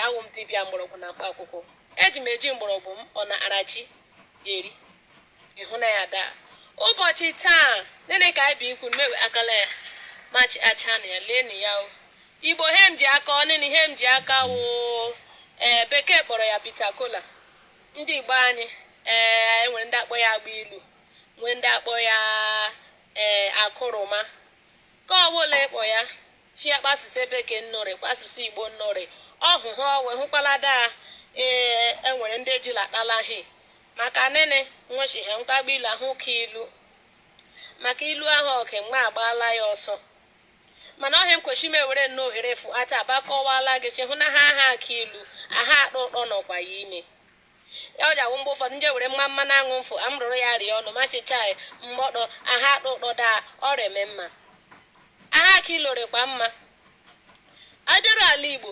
Awum dibia mgbọrọgwụ na mkpa akwụkwọ. Eji m eji mgbọrọgwụ m ọ na arachi eri. Ịhụ na ya daa. Ụbọchị taa, nene ka anyị bụ ikwu mewe akala ya. Machi acha na ya lee na ya o. Igbo hem ji aka ọ nene hem ji aka wo. Bekee kpọrọ ya bitter kola. Ndị Igbo anyị enwere ndị akpọ ya agba ilu. Nwee ndị akpọ ya akụrụma. Ka ọ bụla ịkpọ ya chi akpa asụsụ bekee nnọrị kwa asụsụ Igbo nnọrị. Ọhụ ha wee hụkwala daa enwere ndị ejila akpala he maka nene nwechi he mkpagbu ilu ahụ ka ilu maka ilu ahụ oke mgbe agbaala ya ọsọ mana ọhịa m kwechi m ewere nnọọ ohere fụ ata abakọwala gị hụ na ha aka ilu aha akpọ ụtọ nọkwa ya ime ya ọ jawụ mgbe ụfọdụ ndị were mma mmanụ aṅụ mfụ amụrụ ya rịa ọnụ machicha mgbọdọ aha akpọ ụtọ daa ọrịa eme mma aha aka ilu rịkwa mma abịara ala Igbo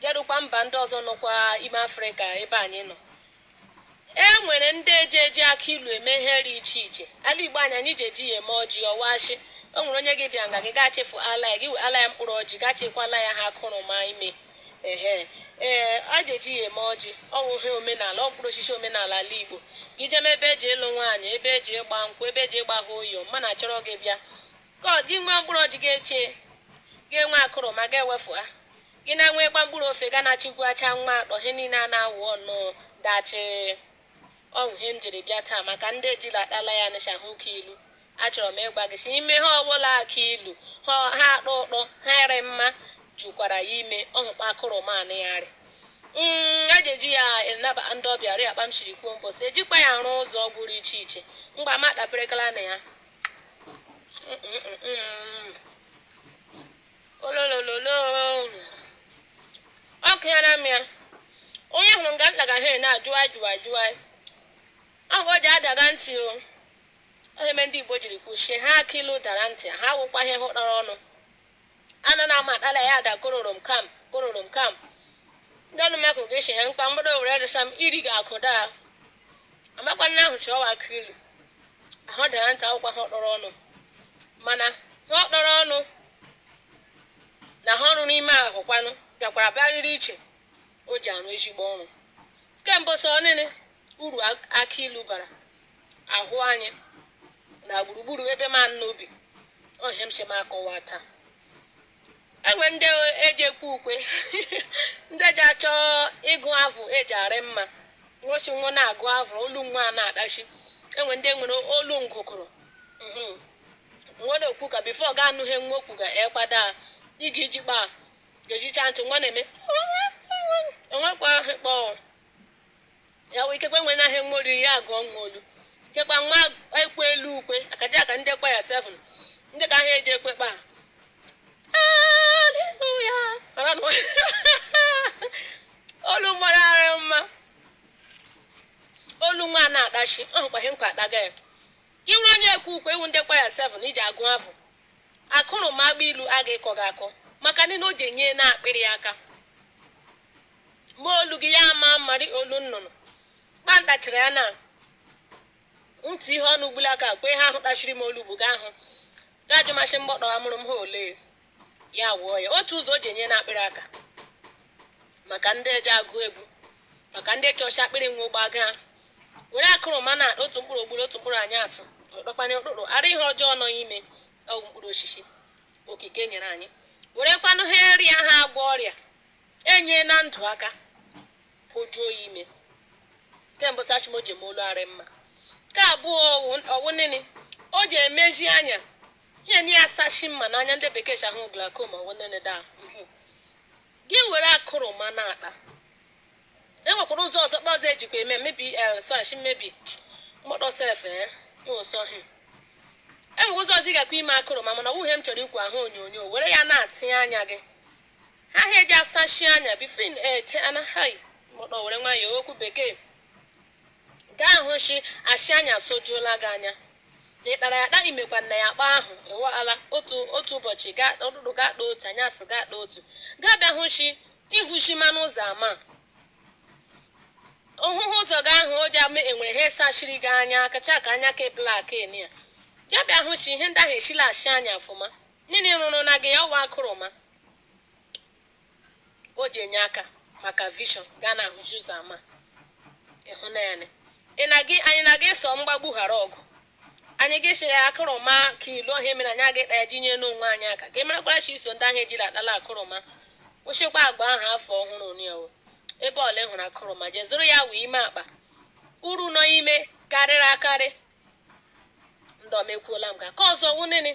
yerukwa mba ndị ọzọ nọkwa ime Afrịka ebe anyị nọ nwere ndị eji aka ilu eme ihe dị iche iche ala Igbo anyị ji eji ya eme ọjị ọwashi o nwere onye gị bịa nga gị gachefu ala ya gị ala ya mkpụrụ ọjị gachekwala ya ha akụrụma ime ọ ji eji ya eme ọjị ọwụ ihe omenala ọ mkpụrụ osisi omenala ala Igbo gị jem ebe eji ịlụ nwaanyị ebe eji ịgba nkwụ ebe eji ịgba ha oyo mana chọrọ gị bịa ka ọ gị nwee mkpụrụ ọjị ga-eche ga-enwe akụrụma ga-ewefu ha gị na-enwekwa mkpụrụ ofe ga na-achịgwacha nwa atọ ihe niile a na-awụ ọnụ dachi ọhụ ihe m jiri bịa taa maka ndị ejila akpala ya nịcha hụ ka ilu achọrọ m ịgwa gị si ime ha ọbụla aka ilu ha akpọ ụtọ ha ere mma jukwara ya ime ọhụkpa akụrụma anịgharị eji eji ya enaba ndị ọbịa ri akpa m siri kwuo mbọsị ejikwa ya arụ ụzọ gwụrụ iche iche mgbe ama kpapịrịkala na ya ololololo ọkụ ya na m ya onye hụrụ nga nlaga ha na-ajụwa ahụ o ji adaga ntị o eme ndị Igbo jiri kwuchie ha aka ilu dara ntị ha wụkwa ihe hụtara ọnụ ana na ama akpala ya ada kororom kam ndị ọnụ maka ogeshi ha mkpa mgbado were dịsa m iri ga-akụ daa amakwa nna ahụ chọwa aka ilu ahụ dara ntị akwụkwa ha ọkpọrọ ọnụ mana ha ọkpọrọ ọnụ na ha ọrụ n'ime ahụ kwanụ bịakwara bịarịrị iche o ji arụ ezigbo ọrụ kemgbe sọ nene uru aka ilu bara ahụ anyị na gburugburu ebe ma n'obi ọhịa m shem akọwa taa enwe ndị eji ekwu ukwe ndị ji achọ ịgụ avụ eji arị mma nwochi nwa na-agụ avụ olu nwa na-adachi enwe ndị nwere olu ngụkụrụ nwere okwu ka bifo ga anụ he nwa okwu ga-ekpada ị ga-eji kpa ga-ejicha ntị nwa na-eme enwekwa ịkpọ ya wee ikekwe nwere ahịa nwa oriri ya agụọ nwa olu kekwa nwa ekwe elu ukwe akaja aka ndị kwa ya 7 ndị ka ha eji ekwekpa olu mara mma olu nwa na-adachi ọhụkwa ihe nkwa akpaga ya gị nwere onye ekwe ukwe ewu ndị kwa ya 7 iji agụ afọ akụrụma agba ilu a ga-ekọ gị akọ maka ndị na o ji enye na akpịrị aka ma olu gị ya ama mmadụ olu nnụnụ kpandachara ya na ntị ihe ọnụ ugbula aka kwe ha ahụ kpachiri m olu bụ ga ahụ ga-ajụmachi mgbọdọ amụrụ m ha ole ya wụọ ya otu ụzọ o ji enye na akpịrị aka maka ndị eji agụ egwu maka ndị chọcha akpịrị nwa ụgbaga were akụrụma na otu mkpụrụ ogburu otu mkpụrụ anyị asụ ọkpanye ụkpụrụ ara ihe ọjọọ nọ ime ọgwụ mkpụrụ osisi okike nyere anyị werekwanụ ha nri ha agwọ ọrịa enye na ndụ aka pojuo ya ime kemgbe sachimo ji eme olu arị mma nke abụọ ọwụ nene o ji emezi anya ihe nye ya sashi mma n'anya ndị bekee ahụ glaucoma ọwụ nene daa gị were akụrụma na akpa enwekwara ụzọ ọzọ kpọzọ ejikwa eme mebi mmebi mkpọtọ sef enwere ụzọ ọzọ ị gakwa ime akụrụma mana ọwụhe m chọrọ ikwu ahụ onyonyo were ya na-atinye anya gị ha eji asashi anya bifin ete anaghị mkpọtọ were nwayọọ okwu bekee gaa ahụ shi ashi anya sojuola gị anya na ịkpara ya kpa imekwa na ya akpa ahụ ewala otu ụbọchị ụtụtụ ga-akpa otu anyasị ga-akpa otu ga-abịa hụ shi ihu shi manụ ụzọ ama ọhụhụ ụzọ gị ahụ o ji ama enwere ha sashiri gị anya kacha ka anya ka plak ya ya bịa hụ shi ihe ndị ahụ eshila ashi anya ọfụma niile rụrụ na gị ya ọwa akụrụma o ji enye aka maka vision gaa na ahụzi ụzọ ama ịhụnanya anyị na-aga ịsọ mgbagbu ghara ọgụ anyị ga-esi ya akụrụma ka ilu ọhịa mere anyị aga ịkpa ya jinye n'onwe anyị aka ka emerakwara chi iso ndị ahụ ejiri akpala akụrụma kwụsịkwa agba ahụ afọ ọhụrụ n'ewo ebe ọla hụrụ akụrụma jee zụrụ ya wee ime akpa uru nọ ime karịrị akarị ndọmekwuola m ka ọzọ wunene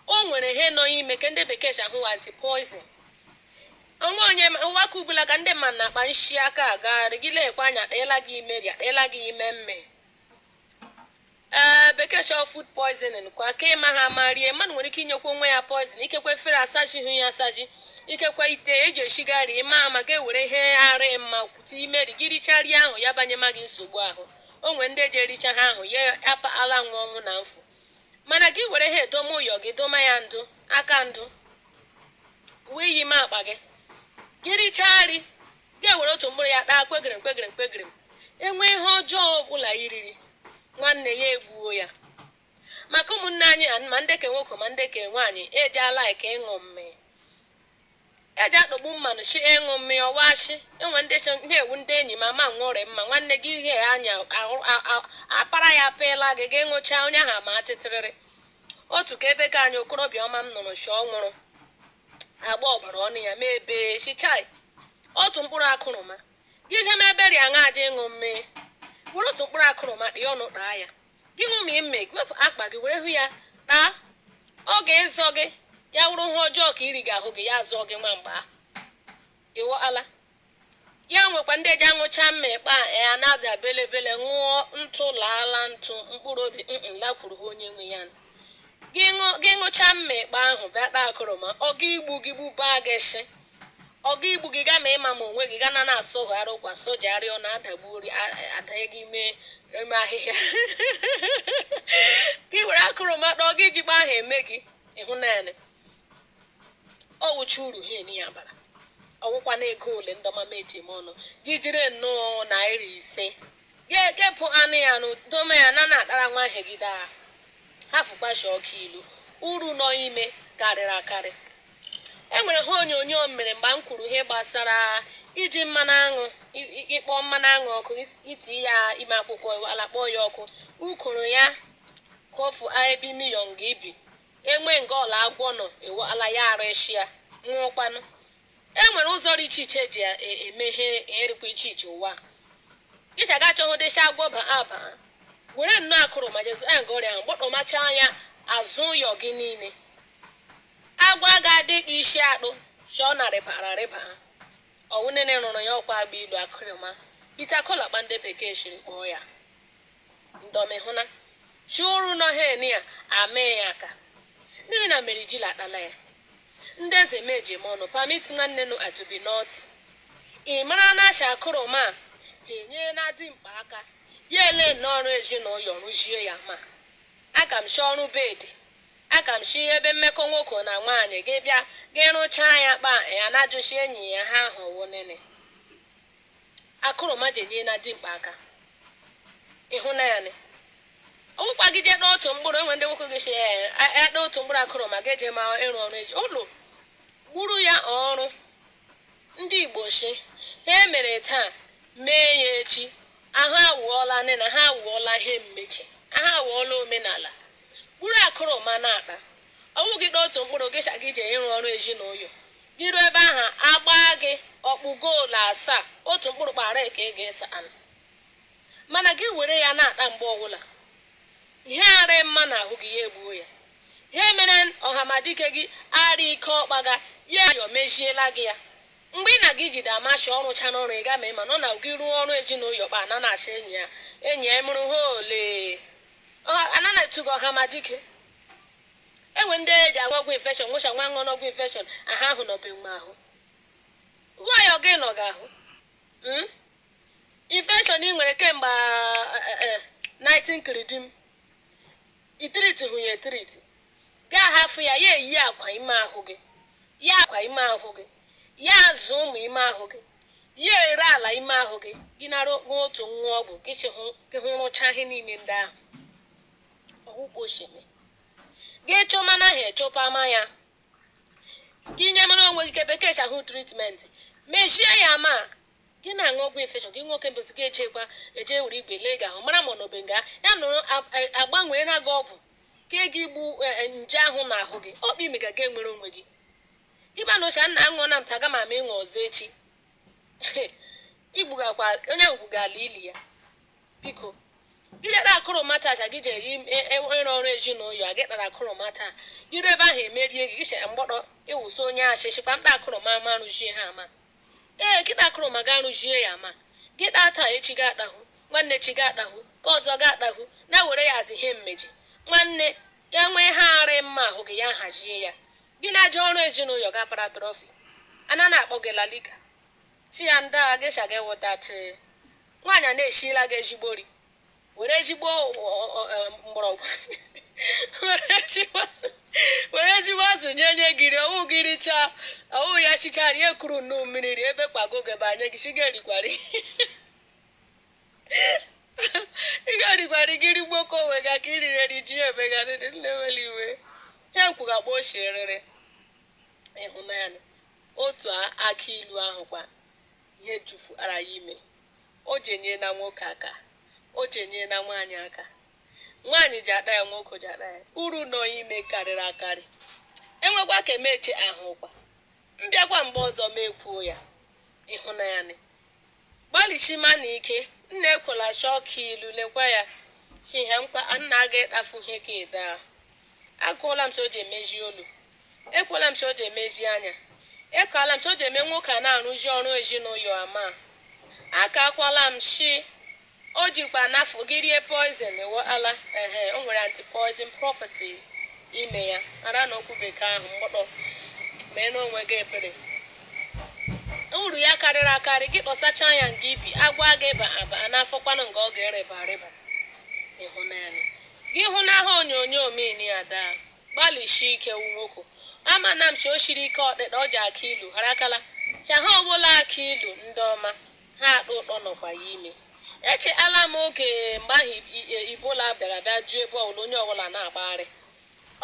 o nwere ihe nọ ime ka ndị bekee si ahụ anti-poison onwe onye nwaka ubula ka ndị mmadụ na-akpa nshi aka agagharị gị lekwa anya akpịla gị ime ri akpịla gị ime mme bekee chọọ food poisoning kwa ka ịma ha ma rie mmadụ nwere ike inyekwa onwe ya poison ikekwe efere asaji hụ ya asaji ikekwe ite eji eshigari ịma ama ga-ewere ihe ara mma kwute imeri gị richarịa ahụ ya banye ma gị nsogbu ahụ o nwere ndị eji ericha ha ahụ ya ala nwa ọnwụ na mfu mana gị were ha edoma ụyọ gị doma ya ndụ aka ndụ wee yi ime akpa gị gị richaa nri ga-ewere otu mkpụrụ ya kpaa kpegere enwe ihe ọjọọ ọbụla iriri nwanne ya egbuo ya maka ụmụnne anyị ma ndị ke nwoke ma ndị ke nwaanyị eji ala ike ịṅụ mmiri eji akpọgbu mmanụ chi ịṅụ mmiri ọwashi enwe ndị ihe ewu ndị enyi ma ma nwụrị mma nwanne gị ihe anya apara ya apịla gị ga-enwụcha onye ahụ ma atịtịrịrị otu ka ebe ka anyị okorobịa ọma m nụrụ shi ọ nwụrụ agba ọbara ọnụ ya ma ebe chichai otu mkpụrụ akụrụma gị je ma eberi aṅa aja ịṅụ mmiri were otu mkpụrụ akụrụma dị ọnụ kpaa ya gị ṅụmie ime wepụ akpa gị were hụ ya kpaa ọ ga-ezọ gị ya wụrụ ihe ọjọọ ka iri ga-ahụ gị ya zọọ gị nwa mgbe ahụ ịwọala ya nwekwa ndị eji aṅụcha mma ịkpa ya na-abịa belebele ṅụọ ntụ laala ntụ mkpụrụ obi lakwuru ha onye nwe ya gị ṅụcha mma ịkpa ahụ bịa kpaa akụrụma ọ ga igbu gị gbubaa gị shi ọ ga igbu gị gaa ma ịma ma onwe gị gaa na na-asọgharị ụkwa sojari ọ na-adagbu ori ada gị mee eme ahịhịa gị were akụrụma kpọọ gị jikpa ahụ eme gị ịhụnanya ọ wụcha uru ha eni ya bara ọwụkwa na ego ole ndọma meji m ọnụ gị jiri nnọọ naira 5 gị ekepụ anụ ya n'udome ya na na-akpara nwa ahụ gị daa hafụkpashi ọka ilu uru nọ ime karịrị akarị enwere ha onyonyo mere mgbe m kwuru ihe gbasara iji mmanụ aṅụ ịkpọ mmanụ aṅụ ọkụ iti ya ime akwụkwọ ala kpọọ ya ọkụ ukoro ya kofu ebe milion ga-ebi enwe nga ọla agwọ nọ ala ya ara eshi ya nwụọkwanụ enwere ụzọ dị iche iche ji emeghe erikwa iche iche ụwa iche aga chọhụ dịcha agwọ ba aba were nnọọ akụrụma jezu nga ọrịa ahụ gbọtọmacha anya azụ ụyọ gị niile agwa ga-adị isi akpụ chọọ na rịba ọwụ nene rụrụ ya ọkwa agba ilu akụrụma Peter Kola kpa ndị bekee shiri kpọọ ya ndọmehụna chi uru nọ ha eni ya amee ya aka nne na mere jila akpala ya ndị eze meje m ọnụ pamit nwanne nụ atubi n'ọtị ị mara na asha akụrụma ji enye na dị mkpa aka ya ele n'ọrụ ezinụlọ rụzie ya ma aka m shi ọrụ bedi aka m shi ebe mmekọ nwoke na nwaanyị gị bịa gị rụchaa ya kpa ya na-ajụchi enyi ya ha ahụ wụ nene akụrụma ji enye na dị mkpa aka ịhụnanya ọgwụkwa gị je n'otu mkpụrụ enwe ndị nwoke gị shi ya otu mkpụrụ akụrụma ga-eje ma ịrụ ọrụ eji ụlọ gburu ya ọrụ ndị Igbo shi ha emere taa mee ya echi ahụ awụọla nne na ha awụọla ihe mmechi ha awụọla omenala gburu akụrụma na-akpa ọnwụ gị n'otu mkpụrụ gị sha gị je ịrụ ọrụ ezinụlọ gị ruo ebe ahụ agba gị ọkpụ goolu 7 otu mkpụrụ kpara ka ị ga-esa anụ mana gị were ya na-akpa mgbe ọbụla ihe ara mma na ahụ gị ya egbuo ya ihe mere ọhamadike gị ara ike ọkpaga ya yọ mejiela gị ya mgbe ị na gị jide amashi ọrụcha n'ọrụ ị ga ma ịma nọ na gị rụọ ọrụ ezinụlọ kpa na na-achị enyi ya mụrụ ha ole anana etugo ọhamadike enwe ndị eji agwọ ọgwụ infection nwụcha nwa ṅụọ n'ọgwụ infection aha ahụ nọbe nwa ahụ nwayọ gị nọ gị ahụ infection ị nwere kemgbe 19 kiridim itiriti hụ ya etiriti gaa hafụ ya ya eyi akwa ime ahụ gị ya akwa ime ahụ gị ya azụ ụmụ ime ahụ gị ya ere ala ime ahụ gị gị nara otu nwa ọgwụ gị hụrụcha ihe niile ndị ahụ ọgwụgwọ oshime gị chọmana ha echọpama ya gị nye mara onwe gị ke bekee chahụ tritment mejie ya ma gị na-aṅụ ọgwụ infection gị nwoke mbụzi gị echekwa eje were igwe lee gị ahụ mara ma ọnọbe nga ya nụrụ agbanwee na gị ọgwụ ka gị gbu nje ahụ n'ahụ gị ọkpa ime ga enwere onwe gị gịba na ocha nna aṅụọ na m taga ma ịṅụ ọzọ echi igbugakwa onye ngwugala ili ya biko gị jere akụrụmata aja gị jere ịrụ ọrụ ezinụlọ gị kpara akụrụmata gị ruo ebe ahụ emerie gị gị mgbọdọ ịwụsa onye achịchịkwa mkpa akụrụma ma rụzie ha ama ee gịta akụrụma ga arụzie ya ama gịta taa echi ga akpahụ nwanne chi ga akpahụ ka ọzọ ga akpahụ na were ya azị ihe mmeji nwanne ya nwee ha arị mma ahụ gị ya hazie ya gị na-aje ọrụ ezinụlọ ga para trọfi ana na-akpọ gị lalika chi ya ndị a gịcha ga ewetachi nwaanyị a na-eshila gị ezigbo ri were ezigbo mgbọrọgwụ were ezigbo azụ nye gịrị ọwụ gị richaa ọwụ ya chichara ihe kuru nnu mmiri ri ebe kpago gị banye gị chi ga-erikwari ị ga-erikwari gịrị gboko onwe ga ka iriri eri ji ebe ga nleweli iwe ya nkwugakpo ochierịrị ịhụnanya otu aka ilu ahụ kwa ihe jufuara ya ime o jenye na nwoke aka o jenye na nwaanyị aka nwaanyị ji akpa ya nwoke ji akpa ya uru nọ ime karịrị akarị enwekwa ka emeche ahụkwa mbịakwa mgbe ọzọ mekwuo ya ịhụnanya gbalịchima na ike nna ekwela shọka ilu lekwa ya chi ihe mkpa nna aga ịkpafu ihe ka ịda akụọla m so o ji emezi olu ekwela m so o ji emezi anya ekwela m so o ji eme nwoke a na-arụzi ọrụ ezinụlọ ama aka akwala m shi o jikwa n'afọ gị rie poison ala o nwere anti-poison properties ime ya ara na okwu bekee ahụ mgbọdọ mee n'onwe gị ebere uru ya karịrị akarị gị kpọsacha ya nga ibi agwa gị ịba aba n'afọkwanụ nga ọ ga-ereba arịba ịhụnanya gị hụ na ha onyonyo omeni ya daa gbalịshi ike nwoke ama na m chi o shiri ike ọkpịkpa ọ ji aka ilu harakala cha ha ọbụla aka ilu ndị ọma ha akpa ụtọ nọkwa ya ime echeala m oge mgbe ahụ ibola bịara bịa jụọ ebe ọbụla onye ọbụla na-agbagharị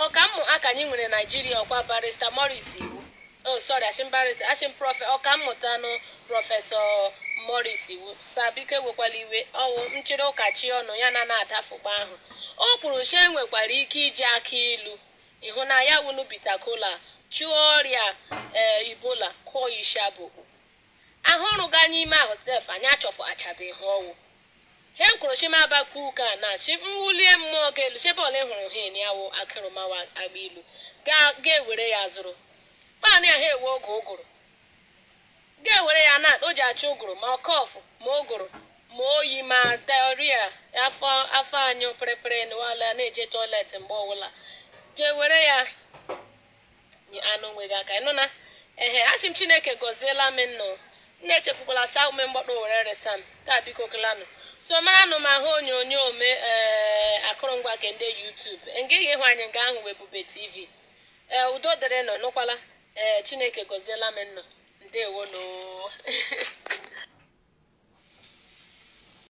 ọkammụta ka anyị nwere naijiria ọkwa barista Morris Iwu ọkammụta nụ prọfesọ Morris Iwu sabiko ewekwala iwe ọwụ nchịrị ụkachi ọnụ ya na-adafụkpa ahụ o kwuru che nwekwara ike iji aka ilu ịhụ na ya wunu bita kola chụọ ọrịa ibola kụọ ishabụ ahụrụ ga n'ime ahụ sef anyị achọfụ achabeghị ọwụ he kwuru chimabakwu ụka na chi mwulie mmụọ ga-elu chebọla hụrụ ha enyawo akịrụmawa agba ilu ga-ewere ya zụrụ kpanị ya ha ewe oge ụgụrụ ga-ewere ya na o ji achọ ụgụrụ ma ọkọfụ ma ụgụrụ ma oyi ma diarrhea afọ anyụ pịrịpịrị n'ụwala na-eje toilet mgbe ọbụla ga-ewere ya anụ nweghị aka ịnụ na achị m Chineke gọziela m nnọọ na-echefukwala saa ume mgbọkpọ were resa m ka biko kelanụ so mara nụ ma ahụ onyonyo ome akụrụngwa ke ndị YouTube ngịghị ịhụ anyị nga ahụ Ebube TV udo dịrị nọ nụkwala Chineke gọziela m nnọọ ndewo no